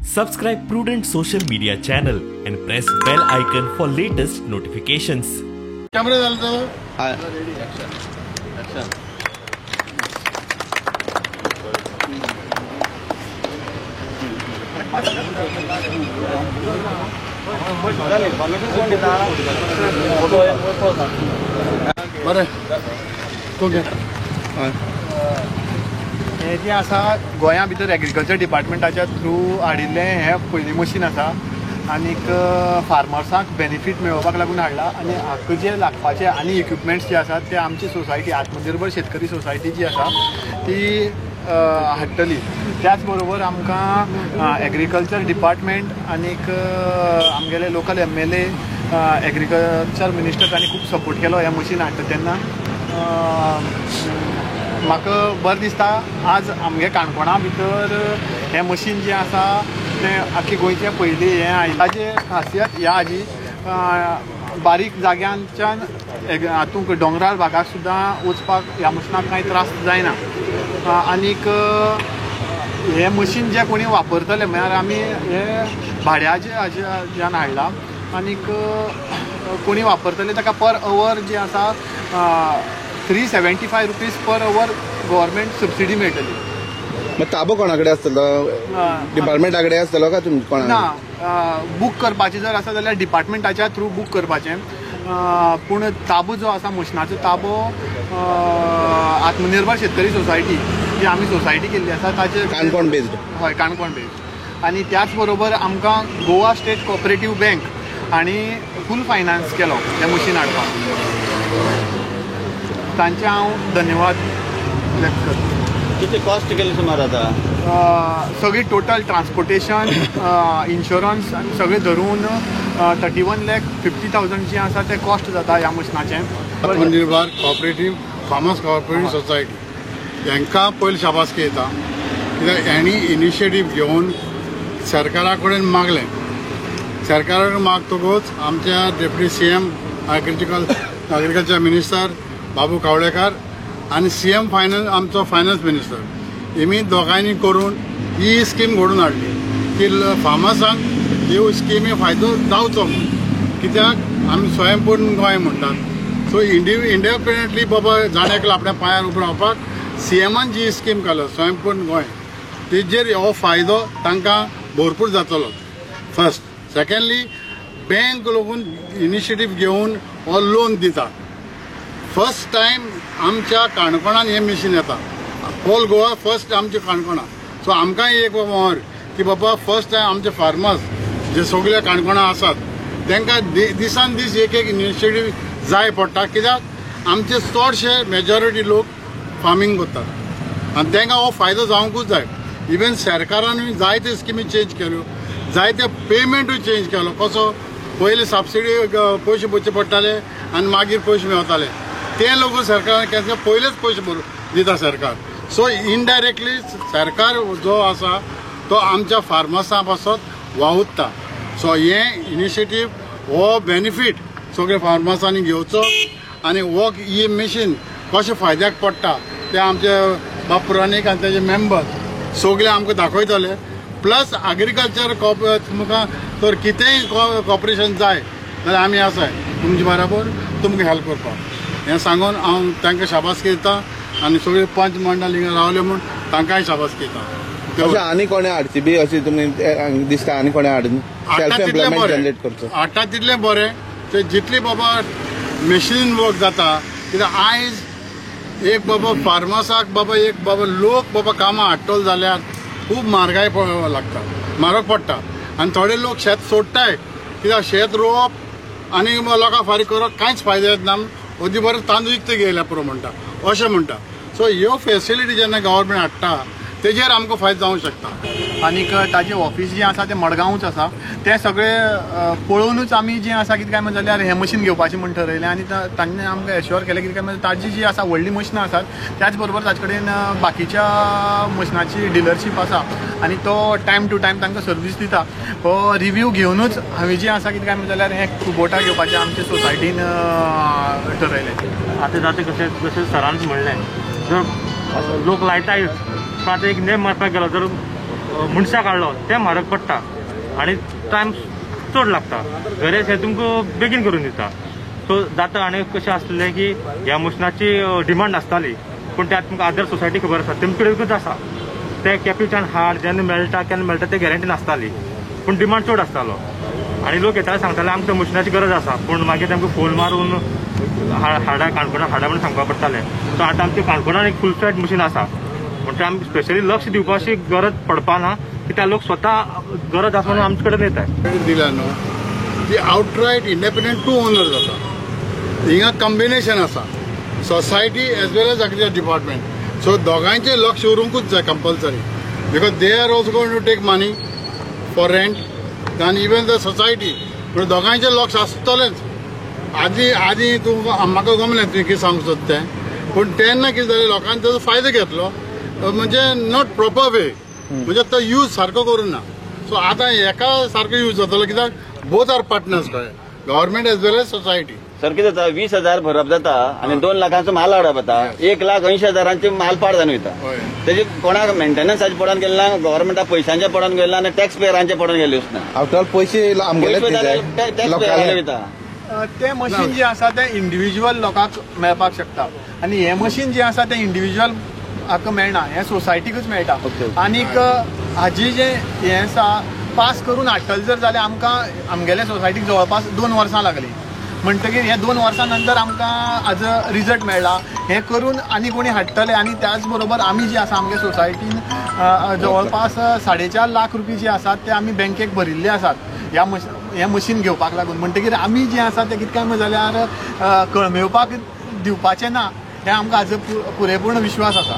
Subscribe Prudent social media channel and press bell icon for latest notifications. Camera झाला तर बरें तो घे हे जे आसा गोंया भितर एग्रीकल्चर डिपार्टमेंटाच्या थ्रू हाडिल्ले हे पयलीं मशीन आसा आनीक फार्मर्सांक बेनिफीट मेळोवपाक लागून हाडला आनी हाका जे लागपाचे आनी इक्विपमेंट्स जे आसात ते आमची सोसायटी आत्मनिर्भर शेतकरी सोसायटी जी आसा ती हाडटली. त्याच बरोबर आमकां एग्रीकल्चर डिपार्टमेंट आनीक आमगेले लोकल MLA एग्रीकल्चर मिनिस्टर तांणी खूब सपोर्ट केलो ह्या मशीन हाडटा तेन्ना. म्हाका बरें दिसता आज आमगे काणकोणा भितर हें मशीन जें आसा तें आख्खी गोंयचें पयलीं हें आयलां. ताजे खासियत ह्या हाजी बारीक जाग्यांच्यान हातूंक दोंगराळ भागाक सुद्दां वचपाक ह्या मशिनाक कांय त्रास जायना. आनीक हें मशीन जें कोणी वापरतले म्हळ्यार आमी हें भाड्याचे हाज्यान हाडलां आनीक कोणी वापरतले ताका पर अवर जे आसा 375 rupees per our government subsidy मेळटली. मग ताबो कोणाकडे आसतलो? डिपार्टमेंटा कडेन आसतलो का तुमचे कोणा? ना, बूक करपाचें जर आसा जाल्यार डिपार्टमेंटाच्या थ्रू बूक करपाचें. पूण ताबो जो आसा मशिनाचो ताबो आत्मनिर्भर शेतकरी सोसायटी जी आमी सोसायटी केल्ली आसा ताचे काणकोण बेस्ड. हय, काणकोण बेस्ड. आनी त्याच बरोबर आमकां गोवा स्टेट कोऑपरेटीव बँक हांणी फूल फायनान्स केलो हें मशीन हाडपाक. तांचे हांव धन्यवाद व्यक्त करता. किती कॉस्ट केली सुमार आता? सगळी टोटल ट्रान्सपोर्टेशन इन्शुरन्स आनी सगळें धरून 31,50,000 जी आसा तें कॉस्ट जाता ह्या मशिनाचें. आत्मनिर्भर कॉपरेटीव फार्मर्स कॉपरेटीव सोसायटी हांकां पयलीं शाबासकी येता कित्याक हेणी इनिशिएटीव घेवन सरकारा कडेन मागलें. सरकारा कडेन मागतकूच आमच्या डेप्युटी CM एग्रीकल्चर मिनिस्टर बाबू कावळेकर आनी CM फायनान्स आमचो फायनान्स मिनिस्टर हेमी दोगांयनी करून ही स्कीम घडोवन हाडली की फार्मर्सांक ह्यो स्किमी फायदो जावचो म्हणून. कित्याक आमी स्वयंपूर्ण गोंय म्हणटात. सो इंडिपेंडंटली बाबा झाड एकलो आपल्या पांयार उबो रावपाक CMन जी स्कीम काडलो स्वयंपूर्ण गोंय तेजेर हो फायदो तांकां भरपूर जातलो. फर्स्ट. सेकंडली बँक लागून इनिशिएटीव घेवन हो लोन दिता. फर्स्ट टायम आमच्या काणकोणान हें मशीन येता. होल गोवा फर्स्ट आमच्या काणकोणा. सो आमकांय एक बाबा की बाबा फर्स्ट टायम आमचे फार्मर्स जे सगळे काणकोणा आसात तांकां दिसान दीस एक इनिशिएटीव जाय पडटा. कित्याक आमचे चडशे मेजॉरिटी लोक फार्मींग करतात आनी तांकां हो फायदो जावंकूच जाय. इवन सरकारानूय जायत्यो स्किमी चेंज केल्यो, जायते पेमेंटूय चेंज केलो. कसो पयलीं सबसिडी पयशे भरचे पडटाले आनी मागीर पयशे मेळटाले ते लोक सरकारान केन्ना पयलेच पयशे दिता सरकार. सो इनडायरेक्टली सरकार जो आसा तो आमच्या फार्मर्सां पासत वावुरता. सो हें इनिशिएटीव हो बेनिफीट सगळे फार्मर्सांनी घेवचो आनी हो ही मशीन कशें फायद्याक पडटा ते आमचे बापुरानीक आनी तेजे मेंबर्स सगळे आमकां दाखयतले. प्लस एग्रीकल्चर तुमकां तर कितेंय कॉपरेशन जाय जाल्यार आमी आसाय तुमचे बरोबर तुमकां हेल्प करपाक. हें सांगून हांव तांकां शाबासकी दिता आनी सगळे पंच मंडळ हिंगा रावले म्हूण तांकांय शाबासकी दिता. आनी कोणे हाडची बी अशी तुमी दिसता? आनी कोणे हाडून सेल्फ एम्प्लॉयमेंट जनरेट करचो? हाडटा तितलें बरें. ते जितली बाबा मशीन वर्क जाता कित्याक आयज एक बाबा फार्मर्साक बाबा एक बाबा लोक बाबा कामां हाडटलो जाल्यार खूब म्हारगाय लागता, म्हारग पडटा. आनी थोडे लोक शेत सोडटाय कित्याक शेत रोवप आनी लोकांक फारीक करप कांयच फायदो येतना अदी बरें तांदूळ विकते घेयल्या पुरो म्हणटा अशें म्हणटा. सो ह्यो फेसिलिटी जेन्ना गव्हर्मेंट हाडटा तेजेर आमकां फायदो जावंक शकता. आनीक ताजें ऑफिस जें आसा तें मडगांवच आसा. तें सगळें पळोवनूच आमी जें आसा कितें काय म्हणटा जाल्यार हें मशीन घेवपाचें म्हण ठरयलें आनी तांणी आमकां एश्योर केलें कितें काय म्हणजे ताजी जी आसा व्हडली मशिनां आसात त्याच बरोबर ताचे कडेन बाकीच्या मशिनाची डिलरशीप आसा आनी तो टायम टू टायम तांकां सर्वीस दिता. हो रिव्यू घेवनूच हांवें जें आसा कितें काय म्हणटा जाल्यार हें कुबोटा घेवपाचें आमचे सोसायटीन ठरयलें. आतां जाता जशें सरान म्हणलें जर लोक लायताय पण आता एक नेम मारपाक गेलो जर मनशाक काडलो ते म्हारग पडटा आनी टायम चड लागता वेरेज हे तुमकां बेगीन करून दिता. सो जाता आनी कशें आसलें की ह्या मशिनाची डिमांड आसताली पूण त्यात तुमकां अदर सोसायटी खबर आसा तेमचे कडेनूच आसा ते कॅपिटान हाड जेन्ना मेळटा केन्ना मेळटा ते गॅरंटी नासताली पूण डिमांड चड आसतालो आनी लोक येताले सांगताले आमकां मशिनाची गरज आसा पूण मागीर तांकां फोन मारून हाडा काणकोणा हाडा म्हणून सांगपा पडटालें. सो आतां आमच्या काणकोणान एक फूल फ्लॅट मशीन आसा पूण ते आमी स्पेशली लक्ष दिवपाची गरज पडपा ना की त्या लोक स्वता गरज आसा म्हणून आमचे कडेन येतात. दिला न्हू ती आउटरायट इंडिपेंडंट 2 ओनर जाता. हिंगा कॉम्बिनेशन आसा society as well as agriculture department. So दोगांयचें लक्ष उरूंकूच जाय compulsory because they are also going to take money for rent आनी इवन द सोसायटी. म्हणून दोगांयचें लक्ष आसतलेंच. आदी तूं म्हाका गमलें तुवें कितें सांगूंक सोदता तें पूण तेन्ना कितें जालें लोकांनी ताजो फायदो घेतलो म्हणजे नॉट प्रॉपर वे म्हणजे तो यूज सारको करूं ना. सो आतां एका सारको यूज जातलो कित्याक बोथ आर पार्टनर्स कळ्ळें government age well age society. Sir कितें जाता 20,000 भरप जाता आनी 2 लाखांचो माल हाडप जाता 1,80,000 माल पाड जावन वयता. तेजे कोणाक मेंटेनन्साचे पडोन गेले ना गव्हर्मेंटा पयशांचे पडोन गेले ना आनी टॅक्स पेयरांचे पडोन गेले वचना. आफ्टर पयशे आमगेले टॅक्स पेयरांचे वयता. ते मशीन जे आसा ते इंडिव्हिज्युअल लोकांक मेळपाक शकता आनी हे मशीन जे आसा ते इंडिव्हिज्युअल हाका मेळना हे सोसायटीकूच मेळटा. आनीक हाजी जे हे आसा पास करून हाडटले जर जाल्यार आमकां आमगेल्या सोसायटीक जवळपास 2 वर्सां लागली म्हणटकीर हे 2 वर्सां नंतर आमकां हाजो रिजल्ट मेळ्ळा. हे करून आनी कोणी हाडटले आनी त्याच बरोबर आमी जी आसा आमगे सोसायटीन जवळपास 4.5 लाख रुपये जे आसात ते आमी बँकेक भरिल्ले आसात हे मशीन घेवपाक लागून. म्हणटकीर आमी जे आसा ते कितें काय जाल्यार कळमेवपाक दिवपाचें ना हे आमकां हाजो पुरेपूर्ण विश्वास आसा.